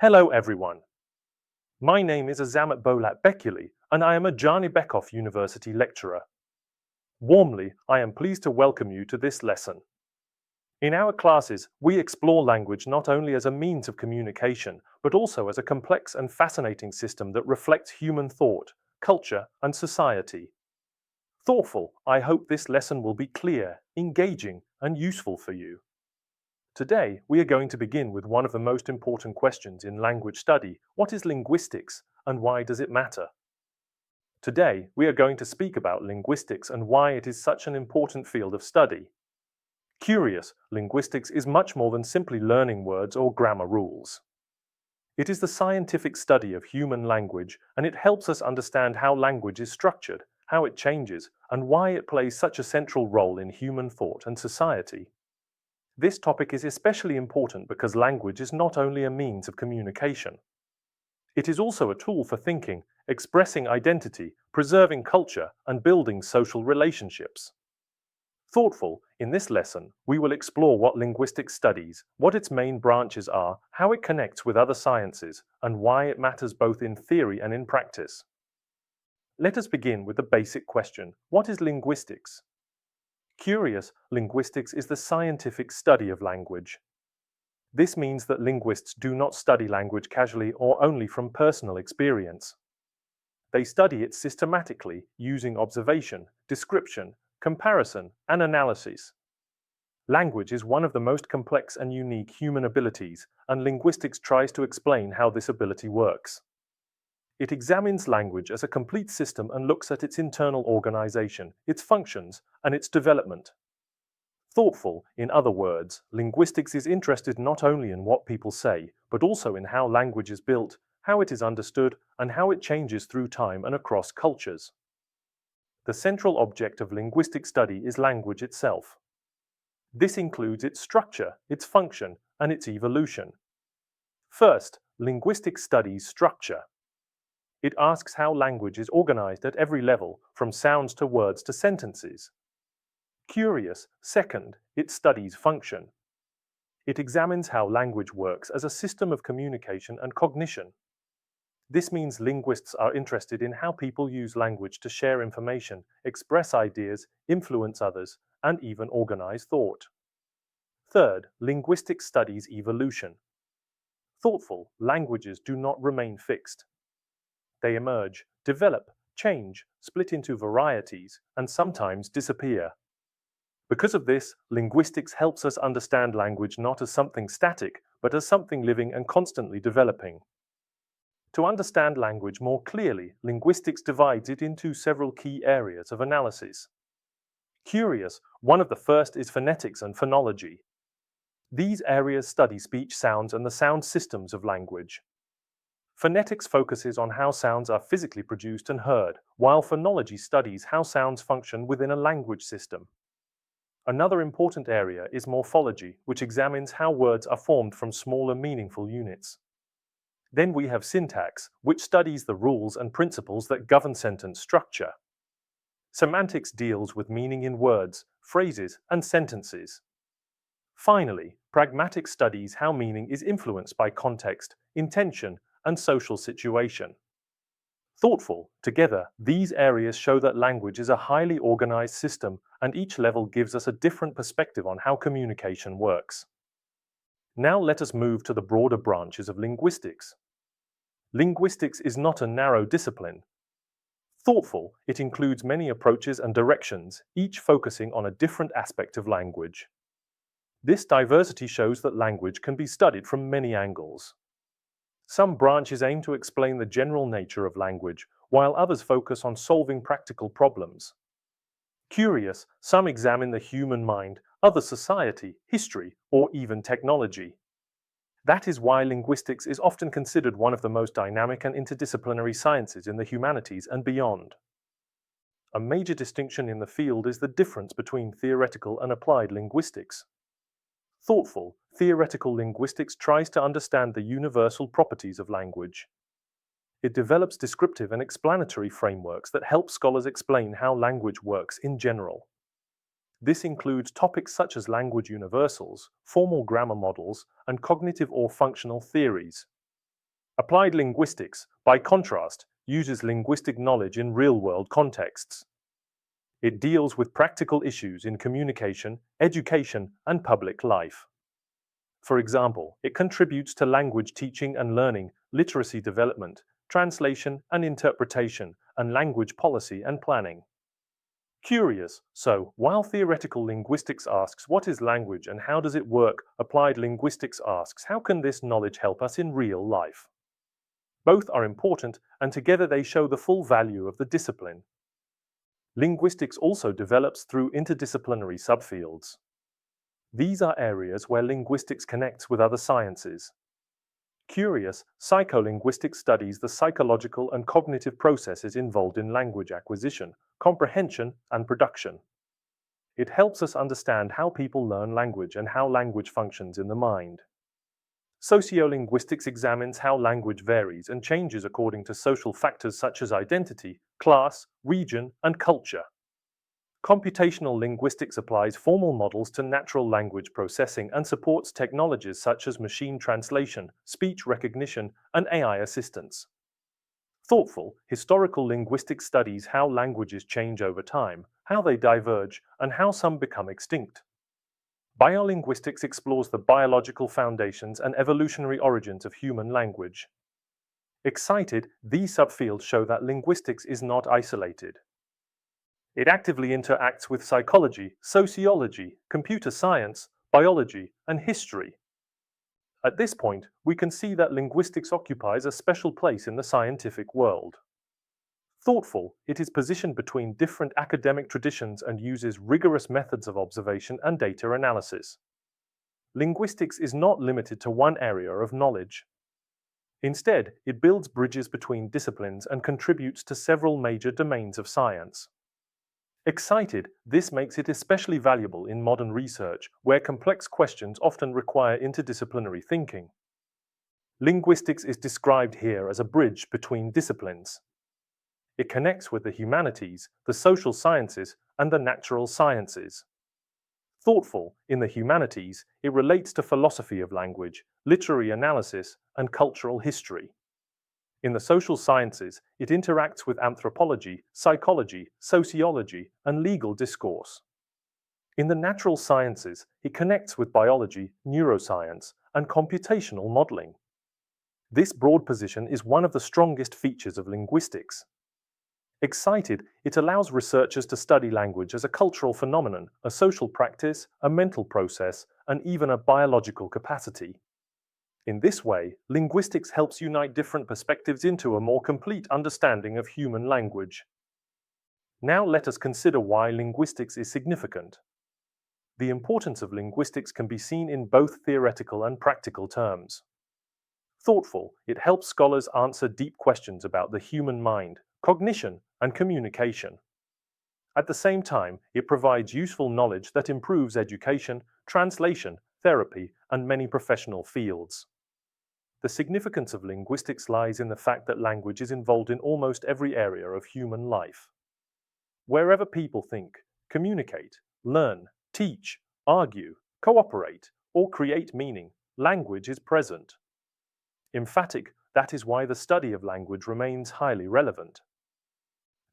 Hello everyone. My name is Azamat Bolat Bekili and I am a Jani Bekoff University lecturer. Warmly, I am pleased to welcome you to this lesson. In our classes, we explore language not only as a means of communication, but also as a complex and fascinating system that reflects human thought, culture, and society. Thoughtful, I hope this lesson will be clear, engaging, and useful for you. Today, we are going to begin with one of the most important questions in language study. What is linguistics and why does it matter? Today, we are going to speak about linguistics and why it is such an important field of study. Curious, linguistics is much more than simply learning words or grammar rules. It is the scientific study of human language, and it helps us understand how language is structured, how it changes, and why it plays such a central role in human thought and society. This topic is especially important because language is not only a means of communication. It is also a tool for thinking, expressing identity, preserving culture, and building social relationships. Thoughtful, in this lesson, we will explore what linguistics studies, what its main branches are, how it connects with other sciences, and why it matters both in theory and in practice. Let us begin with the basic question: what is linguistics? Curious, linguistics is the scientific study of language. This means that linguists do not study language casually or only from personal experience. They study it systematically using observation, description, comparison, and analysis. Language is one of the most complex and unique human abilities, and linguistics tries to explain how this ability works. It examines language as a complete system and looks at its internal organization, its functions, and its development. Thoughtful, in other words, linguistics is interested not only in what people say, but also in how language is built, how it is understood, and how it changes through time and across cultures. The central object of linguistic study is language itself. This includes its structure, its function, and its evolution. First, linguistics studies structure. It asks how language is organized at every level, from sounds to words to sentences. Curious, second, it studies function. It examines how language works as a system of communication and cognition. This means linguists are interested in how people use language to share information, express ideas, influence others, and even organize thought. Third, linguistics studies evolution. Thoughtful, languages do not remain fixed. They emerge, develop, change, split into varieties, and sometimes disappear. Because of this, linguistics helps us understand language not as something static, but as something living and constantly developing. To understand language more clearly, linguistics divides it into several key areas of analysis. Curious, one of the first is phonetics and phonology. These areas study speech sounds and the sound systems of language. Phonetics focuses on how sounds are physically produced and heard, while phonology studies how sounds function within a language system. Another important area is morphology, which examines how words are formed from smaller meaningful units. Then we have syntax, which studies the rules and principles that govern sentence structure. Semantics deals with meaning in words, phrases, and sentences. Finally, pragmatics studies how meaning is influenced by context, intention, and social situation. Thoughtful, together, these areas show that language is a highly organized system, and each level gives us a different perspective on how communication works. Now let us move to the broader branches of linguistics. Linguistics is not a narrow discipline. Thoughtful, it includes many approaches and directions, each focusing on a different aspect of language. This diversity shows that language can be studied from many angles. Some branches aim to explain the general nature of language, while others focus on solving practical problems. Curious, some examine the human mind, others society, history, or even technology. That is why linguistics is often considered one of the most dynamic and interdisciplinary sciences in the humanities and beyond. A major distinction in the field is the difference between theoretical and applied linguistics. Thoughtful, theoretical linguistics tries to understand the universal properties of language. It develops descriptive and explanatory frameworks that help scholars explain how language works in general. This includes topics such as language universals, formal grammar models, and cognitive or functional theories. Applied linguistics, by contrast, uses linguistic knowledge in real-world contexts. It deals with practical issues in communication, education, and public life. For example, it contributes to language teaching and learning, literacy development, translation and interpretation, and language policy and planning. Curious, so, while theoretical linguistics asks what is language and how does it work, applied linguistics asks how can this knowledge help us in real life? Both are important, and together they show the full value of the discipline. Linguistics also develops through interdisciplinary subfields. These are areas where linguistics connects with other sciences. Curious, psycholinguistics studies the psychological and cognitive processes involved in language acquisition, comprehension, and production. It helps us understand how people learn language and how language functions in the mind. Sociolinguistics examines how language varies and changes according to social factors such as identity, class, region, and culture. Computational linguistics applies formal models to natural language processing and supports technologies such as machine translation, speech recognition, and AI assistance. Thoughtful, historical linguistics studies how languages change over time, how they diverge, and how some become extinct. Biolinguistics explores the biological foundations and evolutionary origins of human language. Excited, these subfields show that linguistics is not isolated. It actively interacts with psychology, sociology, computer science, biology, and history. At this point, we can see that linguistics occupies a special place in the scientific world. Thoughtful, it is positioned between different academic traditions and uses rigorous methods of observation and data analysis. Linguistics is not limited to one area of knowledge. Instead, it builds bridges between disciplines and contributes to several major domains of science. Excited, this makes it especially valuable in modern research, where complex questions often require interdisciplinary thinking. Linguistics is described here as a bridge between disciplines. It connects with the humanities, the social sciences, and the natural sciences. Thoughtful, in the humanities, it relates to philosophy of language, literary analysis, and cultural history. In the social sciences, it interacts with anthropology, psychology, sociology, and legal discourse. In the natural sciences, it connects with biology, neuroscience, and computational modeling. This broad position is one of the strongest features of linguistics. Excited, it allows researchers to study language as a cultural phenomenon, a social practice, a mental process, and even a biological capacity. In this way, linguistics helps unite different perspectives into a more complete understanding of human language. Now let us consider why linguistics is significant. The importance of linguistics can be seen in both theoretical and practical terms. Thoughtful, it helps scholars answer deep questions about the human mind, cognition, and communication. At the same time, it provides useful knowledge that improves education, translation, therapy, and many professional fields. The significance of linguistics lies in the fact that language is involved in almost every area of human life. Wherever people think, communicate, learn, teach, argue, cooperate, or create meaning, language is present. Emphatic, that is why the study of language remains highly relevant.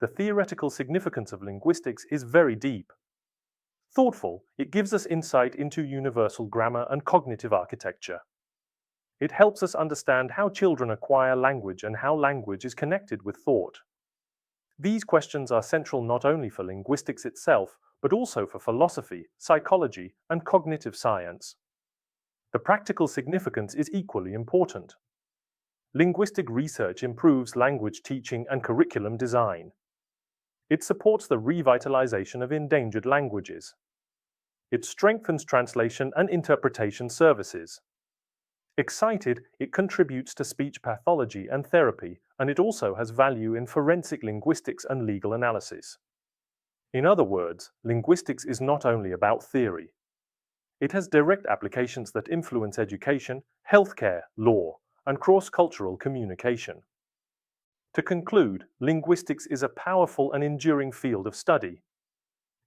The theoretical significance of linguistics is very deep. Thoughtful, it gives us insight into universal grammar and cognitive architecture. It helps us understand how children acquire language and how language is connected with thought. These questions are central not only for linguistics itself, but also for philosophy, psychology, and cognitive science. The practical significance is equally important. Linguistic research improves language teaching and curriculum design. It supports the revitalization of endangered languages. It strengthens translation and interpretation services. Excited, it contributes to speech pathology and therapy, and it also has value in forensic linguistics and legal analysis. In other words, linguistics is not only about theory. It has direct applications that influence education, healthcare, law, and cross-cultural communication. To conclude, linguistics is a powerful and enduring field of study.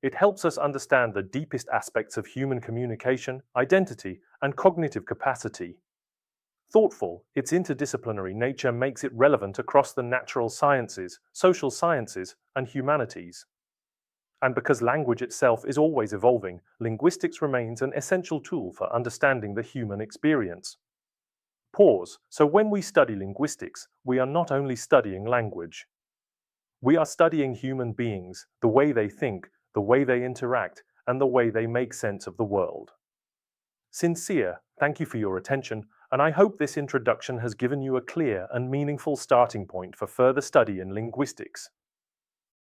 It helps us understand the deepest aspects of human communication, identity, and cognitive capacity. Thoughtful, its interdisciplinary nature makes it relevant across the natural sciences, social sciences, and humanities. And because language itself is always evolving, linguistics remains an essential tool for understanding the human experience. Pause. So when we study linguistics, we are not only studying language. We are studying human beings, the way they think, the way they interact, and the way they make sense of the world. Sincere, thank you for your attention, and I hope this introduction has given you a clear and meaningful starting point for further study in linguistics.